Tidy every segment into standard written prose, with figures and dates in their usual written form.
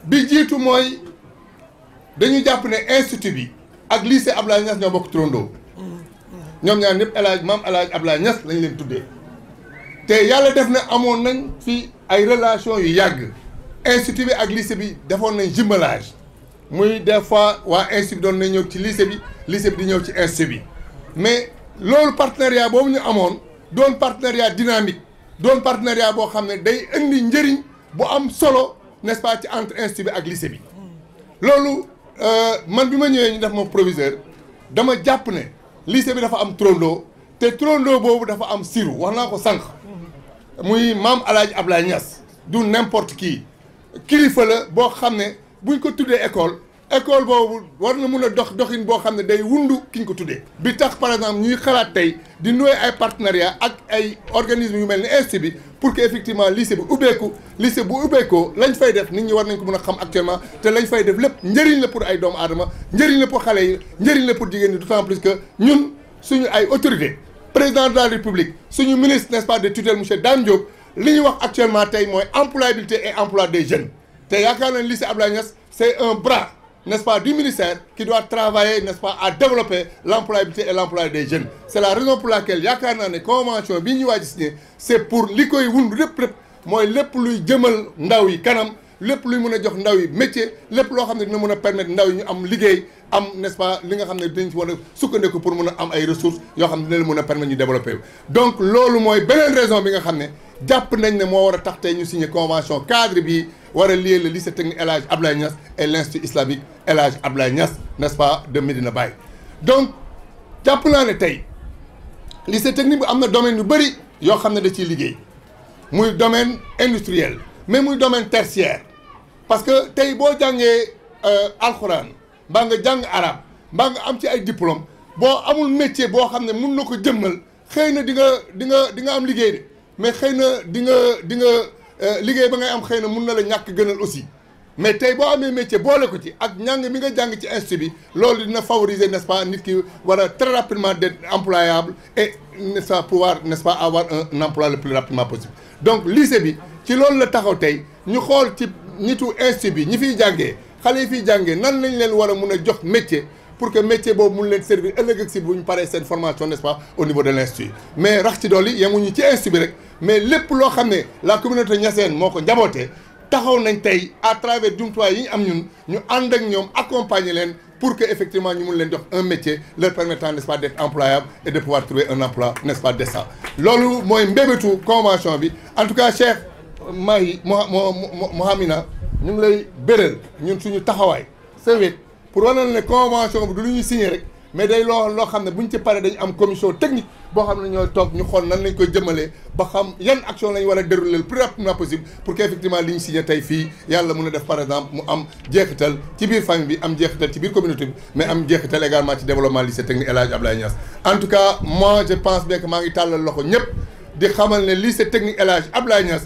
bi jiitu mooy dañu jàpp ne institut bi ak lycée Ablaye Niass ñoo bokk turandoo ñoom ñaar ñëpp maam El Hadj Ablaye Niass lañ leen tuddee te yàlla def na amoon nañ fi ay relation yu yàgg institut bi ak lycée bi defoon nañ jumelage muy des fois waa institut bi doon nañ ñëw ci lycée bi di ñëw ci institut bi mais loolu partenariat boobu ñu amoon doon partenariat dynamique doon partenariat boo xam ne day indi njëriñ bu am solo n'est-ce pas ci entre institut bi ak lycée bi loolu man bi ma ñëwee ñu def ma proviseur dama jàpp ne lycée bi dafa am turandoo te turandoo boobu dafa am siru wax naa ko sànq muy maam El Hadj Ablaye Niass du n'importe qui kilifa la boo xam ne buñ ko tuddee école boobu war na mun a doxin boo xam ne day wundu ki ñu ko tuddee. bi tax par exemple ñuy xalaat tey di nouer ay partenariat ak ay organismes yu mel ni institut bi pour que effectivement lycée bi ubbeeku lycée bu ubbeekoo lañ fay def nit ñi war nañ ko mën a xam actuellement te lañ fay def lépp njëriñ la pour ay doomu aadama njëriñ la pour xale yi njëriñ la pour jigéen ñi d'autant plus que ñun suñu ay autorité président de la république suñu ministre n'est-ce pas de tutelle monsieur Dame Diop li ñuy wax actuellement tey mooy employabilité et emploi des jeunes te yaakaar nañ lycée Ablaye Niass c'est un bras n'est-ce pas du ministère qui doit travailler n'est-ce pas à développer l'employabilité et l'emploi des jeunes c'est la raison pour laquelle yaakaar naa ne convention bi ñu waaj signé c'est pour li koy wund lépp mooy lépp luy jëmal ndaw yi kanam lépp luy mën a jox ndaw yi métier lépp loo xam ne dina mën a permettre ndaw yi ñu am liggéey am n'est-ce pas li nga xam ne dinañ ci war a sukkandiku pour mën a am ay ressources yoo xam ne dina leen mën a permettre ñu développer donc loolu mooy beneen raison bi nga xam ne jàpp nañ ne moo war a tax tey ñu signé convention cadre bi war a lier le lycée technique El Hadj Ablaye Niass et l'institut islamique El Hadj Ablaye Niass n'est-ce pas de Medina Baye donc jàpp naa ne tey lycée technique bi am na domaine yu bëri yoo xam ne da ciy liggéey muy domaine industriel mais muy domaine tertiaire parce que tey boo jàngee alxuraan mbaa nga jàng arabe mbaa nga am ci ay diplôme boo amul métier boo xam ne mun na ko jëmmal xëy na di nga am liggéey de mais xëy na di nga liggéey ba ngay am xëy na mun na la ñàkk gënal aussi mais tey boo amee métier boole ko ci ak njàng mi nga jàng ci institut bi loolu dina favoriser n'est-ce pas nit ki war a très rapidement d'être employable et n'est-ce pas pouvoir n'est-ce pas avoir un emploi le plus rapidement possible donc lycée bi ci loolu la taxaw tey ñu xool ci nitu institut bi ñi fiy jàngee xale yi fiy jàngee nan lañ leen war a mun a jox métier pour que métier boobu mun leen servir ëllëg ak si bu ñu paree seen formation n'est-ce pas au niveau de l'institut mais rax ci dolli yemuñu ci institut bi rek mais lépp loo xam ne la communauté niassène moo ko njabootee taxaw nañ tey à travers jumtuwaay yi ñu am ñun ñu ànd ak ñoom accompagner leen pour que effectivement ñu mun leen jox un métier leur permettant n'est-ce pas d'être employable et de pouvoir trouver un emploi n'est-ce pas décent loolu mooy mbébétu convention bi en tout cas Cheikh Mahi Mouhamina ñu ngi lay béral ñun suñu taxawaay sa wet pour wane ne convention bi du lu ñuy signé rek mais day loo xam ne bu ñu ci paree dañu am commission technique boo xam ne ñooy toog ñu xool nan lañ koy jëmalee ba xam yan action lañ war a dérouler le plus rapidement possible pour que effectivement li ñu signé tey fii yàlla mun a def par exemple mu am jeexital ci biir famille bi am jeexital ci biir communauté bi mais am jeexital également ci développement lycée technique El Hadj Ablaye Niass en tout cas moi je pense bien que maa ngi tàllal loxo ñëpp di xamal ne lycée technique El Hadj Ablaye Niass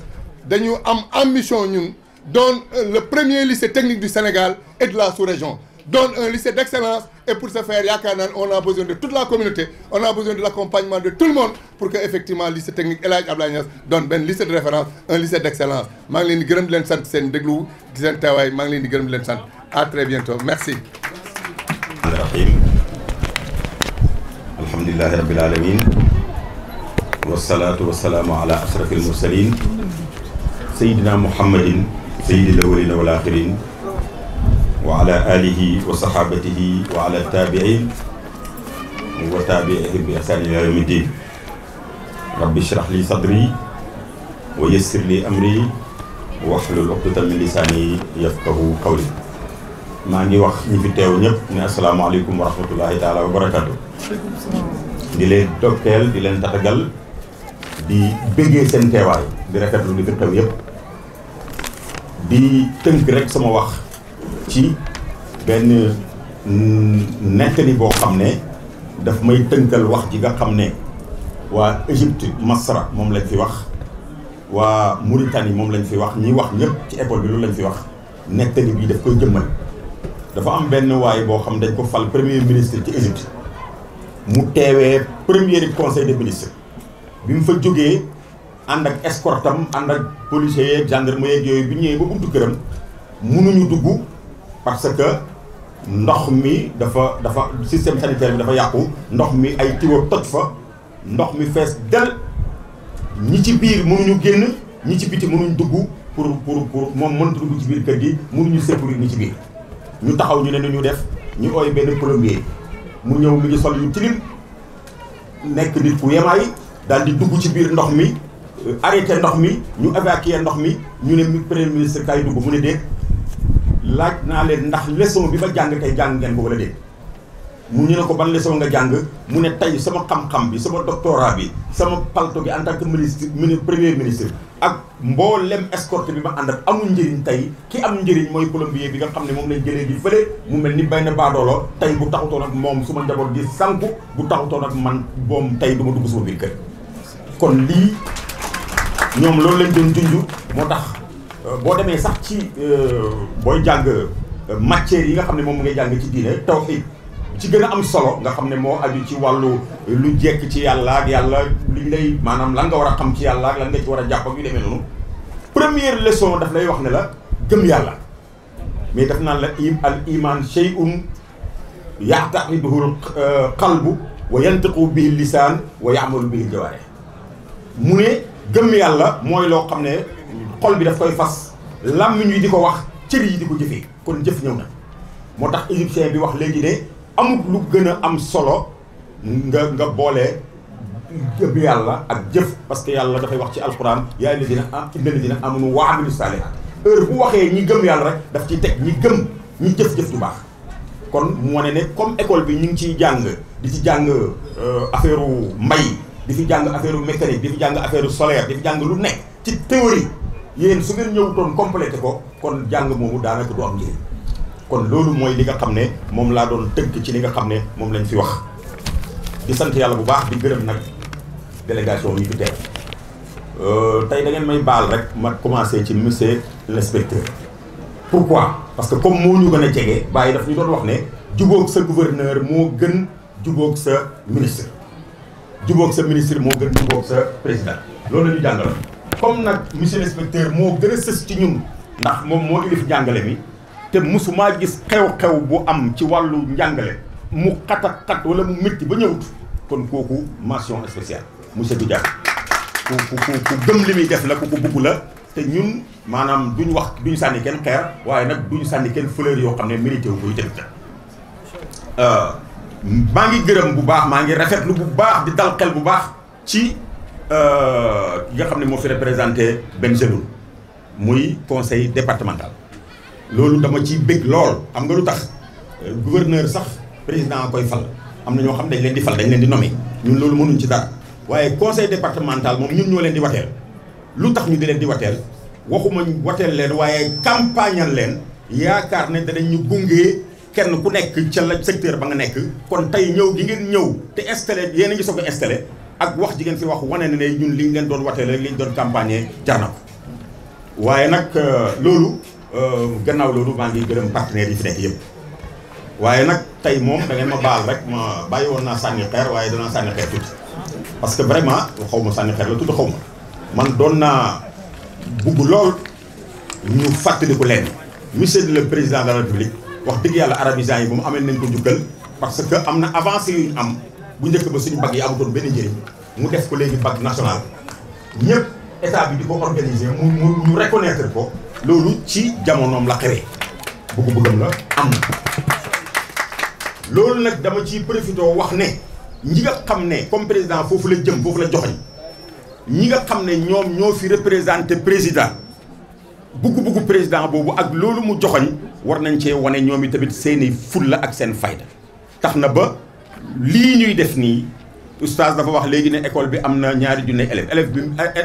dañu am ambition ñun doon le premier lycée technique du Sénégal et de la sous-région donne un lycée d'excellence et pour ce faire yaakaar naa on a besoin de toute la communauté on a besoin de l'accompagnement de tout le monde pour que effectivement lycée technique El Hadj Ablaye Niass donne benn lycée de référence un lycée d'excellence maa ngi leen di gërëm di leen sant seen déglu di seen teewaay maa ngi leen di gërëm di leen sant à très bientôt merci. rahim alhamdulillahi rabbil alamin wassalatu wassalamu ala ashrafil mursalin sayyidina muhammadin sayyidil awwalin wal akhirin wa ala alihi wa sahabatihi wa ala tabi'in wa tabi'ihim bi ihsan ila yawmi din rabbi shrah li sadri wa yassir li amri wahlul uqdatan min lisani yafqahu qawli maa ngi wax ñi fi teew ñëpp ne asalaamaaleykum wa rahmatullahi taala wa barakatu di leen dokkeel di leen tatagal di bëggee seen teewaay di rafetlu li fi xew yëpp di tënk rek sama wax ci benn nettali boo xam ne daf may tënkal wax ji nga xam ne waa Égypte Masra moom lañ fi wax waa Mauritanie moom lañ fi wax ñi wax ñëpp ci école bi loolu lañ fi wax nettali bii daf koy jëmmal. dafa am benn waay boo xam dañ ko fal premier ministre ci Égypte mu teewee premier conseil des ministres bi mu fa jógee ànd ak escortam ànd ak policiers yeeg gendarme yeeg yooyu bi ñëwee ba buntu këram mënuñu dugg parce que ndox mi dafa système sanitaire bi dafa yàqu ndox mi ay tiwo toj fa ndox mi fees del ñi ci biir mënuñu génn ñi ci biti mënuñ dugg pour moom mënta dugg ci biir kër gi mënuñu sécurité ñi ci biir ñu taxaw ñu ne ñu def ñu ooy benn plombier mu ñëw mi ngi sol yu tilim nekk nit ku yemaay daal di dugg ci biir ndox mi arrêté ndox mi ñu évacuer ndox mi ñu ne premier ministre kay dugg mu ne déet laaj naa leen ndax leçon bi ba jàng tey jàng ngeen ko wala déet mu ñu ne ko ban leçon nga jàng mu ne tey sama xam-xam bi sama doctorat bi sama palto bi en tant que ministre premier ministre ak mboolem escorte bi ma ànd ak amul njëriñ tey ki am njëriñ mooy plombier bi nga xam ne moom lañ jëlee di fële mu mel ni benn baadoolo tey bu taxutoon ak moom suma njaboot di sànku bu taxutoon ak man moom tey du ma dugg suma biir kër kon lii ñoom loolu lañ doon junj moo tax boo demee sax ci booy jàng matières yi nga xam ne moom ngay jàng ci diine tawhid ci gën a am solo nga xam ne moo aju ci wàllu lu jekk ci yàlla ak yàlla liñ lay maanaam lan nga war a xam ci yàlla ak lan nga ci war a jàpp ak yu demee noonu première leçon daf lay wax ne la gëm yàlla mais daf naan la al iman shay'un ya'taqiduhu qalbu wa yantiqu bihi lisaan wa ya'malu bihi jawaarih mu ne gëm yàlla mooy loo xam ne xol bi daf koy fas làmmiñ wi di ko wax cër yi di ko jëfee kon jëf ñëw na moo tax égyptien bi wax léegi ne amul lu gën a am solo nga boole gëm yàlla ak jëf parce que yàlla dafay wax ci alquran yaa inna ladina amanu wa amilu salihat heure bu waxee ñi gëm yàlla rek daf ciy teg ñi gëm ñi jëf-jëf du baax kon mu wane ne comme école bi ñu ngi ciy jàng di ci jàng affaire mbay di fi jàng affaire mécanique di fi jàng affaire solaire di fi jàng lu nekk ci théorie yéen su ngeen ñëwutoon complété ko kon jàng moomu daanaka du am njëriñ kon loolu mooy li nga xam ne moom laa doon tënk ci li nga xam ne moom lañ fi wax di sant yàlla bu baax di gërëm nag délégation yi fi teew tey da ngeen may baal rek ma commencé ci monsieur l'inspecteur. pourquoi parce que comme moo ñu gën a jege bàyyi daf ñu doon wax ne jubóog sa gouverneur moo gën jubóog sa ministre jubóog sa ministre moo gën jubóog sa président loolu la ñu jàngaloon comme nag monsieur l'inspecteur moo gën a sës ci ñun ndax moom moo ilif njàngale mi te musumaa gis xew-xew bu am ci wàllu njàngale mu xat wala mu métti ba ñëwut kon kooku mention spéciale monsieur Goudiaby ku gëm li muy def la ku ko bugg la te ñun maanaam duñ wax duñu sànni kenn xeer waaye nag duñu sànni kenn fleur yoo xam ne mérité wu koy tamit maa ngi gërëm bu baax maa ngi rafetlu bu baax di dal xel bu baax ci ki nga xam ne moo fi représenté Bengelloune muy conseil départemental loolu dama ciy bëgg lool xam nga lu tax gouverneur sax président koy fal am na ñoo xam dañ leen di fal dañ leen di nommer ñun loolu mënuñ ci dara waaye conseil départemental moom ñun ñoo leen di wateel lu tax ñu di leen di wateel waxuma wateel leen waaye campagnal leen yaakaar ne danañ ñu gungee kenn ku nekk ca la secteur ba nga nekk kon tey ñëw gi ngeen ñëw te installé yéen a ngi soog a installé ak wax ji ngeen fi wax wane na ne ñun liñ leen doon wateel ak liñ doon campagne jar na ko waaye nag loolu gannaaw loolu maa ngi gërëm partenaires yi fi nekk yëpp waaye nag tey moom da ngeen ma baal rek ma bàyyi woon naa sànni xeer waaye danaa sànni xeer tuuti parce que vraiment xaw ma sànni xeer la tudd xaw ma man doon naa bugg lool ñu fàttaliku leen monsieur le président de la république wax dëgg yàlla arabisants yi ba mu amee nañ ko jukkal parce que am na avancé yu ñu am bu njëkk ba suñu bac yi amutoon benn njëriñ mu def ko léegi bac national ñëpp état bi di ko organiser mu reconnaître ko loolu ci jamonoom la xewee bëgg-bëggam la am na loolu nag dama ci profité wax ne ñi nga xam ne comme président foofu la jëm foofu la joxoñ ñi nga xam ne ñoom ñoo fi représenté président bugg-buggu président boobu ak loolu mu joxoñ war nañ cee wane ñoom i tamit seeni fulla ak seen fayda tax na ba lii ñuy def nii oustaz dafa wax léegi ne école bi am na 2 junney élève bi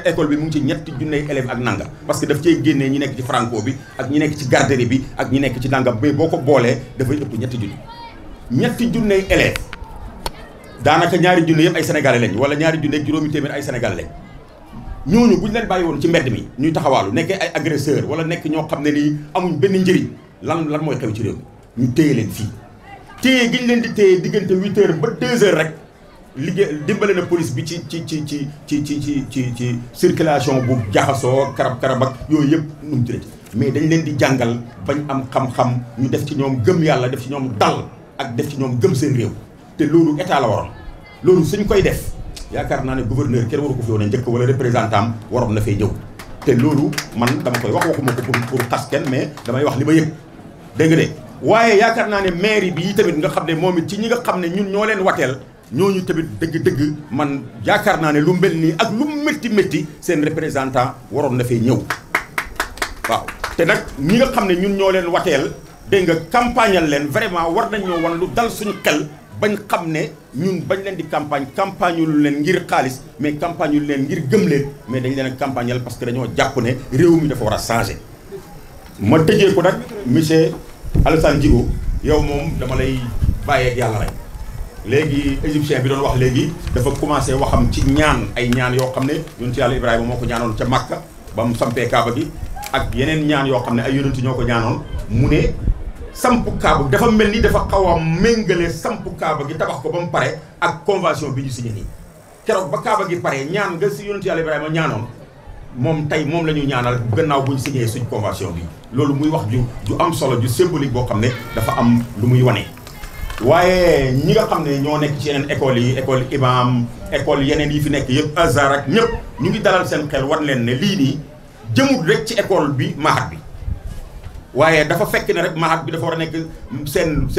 école bi mu ngi ci 3 junney élève ak nanga parce que daf cee génnee ñi nekk ci franco bi ak ñi nekk ci garderie bi ak ñi nekk ci nangam mais boo ko boolee dafay ëpp 3 junni 3 junney élève daanaka ñaari junne yëpp ay sénégalais lañ wala ñaari junne ak juróomi téeméer ay sénégalais lañ ñooñu bu ñu leen bàyyi woon ci mbedd mi ñuy taxawaalu nekkee ay agresseur wala nekk ñoo xam ne nii amuñ benn njëriñ lan mooy xew ci réew mi ñu téye leen fii téye gi ñu leen di téye diggante 8 heures ba 2 heures rek liggéey dimbale na police bi ci circulation bu jaxasoo karab ak yooyu yëpp nu mu tëddee mais dañ leen di jàngal bañ am xam-xam ñu def ci ñoom gëm yàlla def ci ñoom dal ak def ci ñoom gëm seen réew te loolu état la waroon loolu suñ koy def yaakaar naa ne gouverneur kenn waru ko fi woon a njëkk wala représentant waroon na fay ñëw te loolu man dama koy waxuma ko pour xas kenn mais damay wax li ma yëg dégg nga de waaye yaakaar naa ne mairie bi tamit nga xam ne moom it ci ñi nga xam ne ñun ñoo leen wateel ñooñu tamit dëgg-dëgg man yaakaar naa ne lu mel nii ak lu métti seen représentant waroon na fee ñëw waaw te nag ñi nga xam ne ñun ñoo leen wateel dégg nga campagnal leen vraiment war nañoo wan lu dal suñu xel bañ xam ne ñun bañ leen di campagne lu leen ngir xaalis mais campagne lu leen ngir gëm leen mais dañ leen a campagnal parce que dañoo jàpp ne réew mi dafa war a changer. ma tëjee ko nag monsieur Alassane Djigo yow moom dama lay bàyyeeg yàlla rek léegi égyptien bi doon wax léegi dafa commencé waxam ci ñaan ay ñaan yoo xam ne yonent yàlla Ibrahima moo ko ñaanoon ca Makka ba mu sampee Kaaba gi ak yeneen ñaan yoo xam ne ay yonent ñoo ko ñaanoon mu ne sampu Kaaba dafa mel ni dafa xaw a méngale sampu Kaaba gi tabax ko ba mu pare ak convention bi ñu signé nii keroog ba Kaaba gi pare ñaan nga si yonent yàlla Ibrahima ñaanoon moom tey moom la ñu ñaanal gannaaw bu ñu signé suñ convention bi loolu muy wax ju am solo ju symbolique boo xam ne dafa am lu muy wane. waaye ñi nga xam ne ñoo nekk ci yeneen écoles yi école imam école yeneen yi fi nekk yëpp Azhar ak ñëpp ñu ngi dalal seen xel war leen ne lii nii jëmul rek ci école bi mahad bi waaye dafa fekk ne rek mahad bi dafa war a nekk seen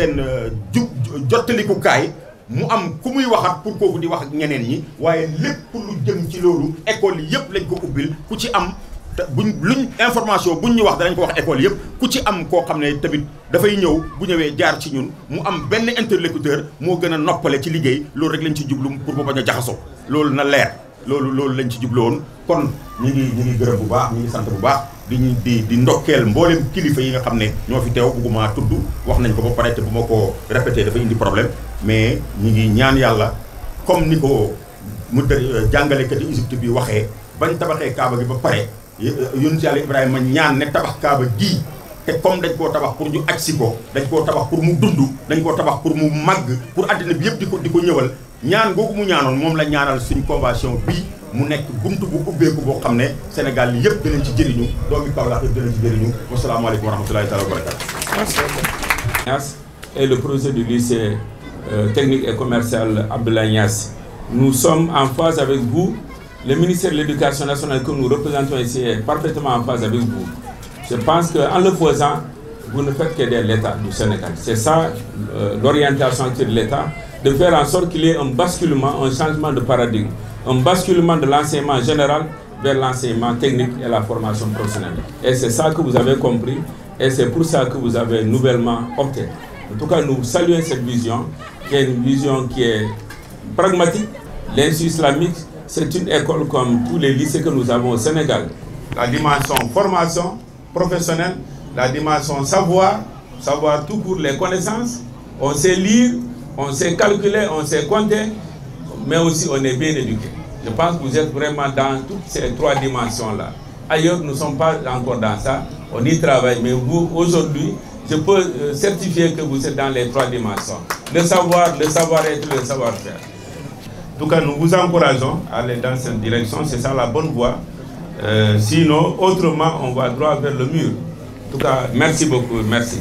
jottalikukaay mu am ku muy waxat pour kooku di wax ak ñeneen ñi waaye lépp lu jëm ci loolu école yi yëpp lañ ko ubbil ku ci am luñ information buñ ñu wax danañ ko wax école yëpp ku ci am koo xam ne tamit dafay ñëw bu ñëwee jaar ci ñun mu am benn interlocuteur moo gën a noppale ci liggéey loolu rek lañ ci jublu pour mu bañ a jaxasoo loolu na leer loolu lañ ci jubloon kon ñu ngi gërëm bu baax ñu ngi sant bu baax di ndokkeel mboolem kilifa yi nga xam ne ñoo fi teew bëgguma tudd wax nañ ko ba pare te bu ma ko répété dafa indi problème mais ñu ngi ñaan yàlla comme ni ko mu jàngalekat yi Égypte bi waxee bañ tabaxee Kaaba gi ba pare yonent yàlla Ibrahima ñaan ne tabax Kaaba gii te comme dañ koo tabax pour ñu agsi ko dañ koo tabax pour mu dund dañ koo tabax pour mu màgg pour àddina bi yëpp di ko ñëwal ñaan googu mu ñaanoon moom la ñaanal suñu convention bii mu nekk buntu bu ubbeeku boo xam ne Sénégal yëpp dinañ ci jëriñu doomi Kaolack yëpp dinañ ci jëriñu wasalaamaaleykum wa rahmatulahi taala wa barakatu. Et le projet du lycée technique et commercial Abdoulaye Niass. Nous sommes en phase avec vous. Le ministère de l'Éducation nationale que nous représentons ici est parfaitement en phase avec vous. Je pense qu'en le faisant, vous ne faites qu'aider l'État du Sénégal. C'est ça l'orientation de l'État, de faire en sorte qu'il y ait un basculement, un changement de paradigme, un basculement de l'enseignement général vers l'enseignement technique et la formation professionnelle. Et c'est ça que vous avez compris et c'est pour ça que vous avez nouvellement opté. En tout cas, nous saluons cette vision, qui est une vision qui est pragmatique. L'Institut islamique, c'est une école comme tous les lycées que nous avons au Sénégal. La dimension formation professionnelle, la dimension savoir tout pour les connaissances. On sait lire, on sait calculer, on sait compter, mais aussi on est bien éduqué. Je pense que vous êtes vraiment dans toutes ces trois dimensions-là. Ailleurs, nous ne sommes pas encore dans ça, on y travaille, mais vous, aujourd'hui, je peux certifier que vous êtes dans les trois dimensions. Le savoir-être, le savoir-faire. En tout cas, nous vous encourageons à aller dans cette direction, c'est ça la bonne voie. Sinon, autrement, on va droit vers le mur. En tout cas, merci beaucoup, merci.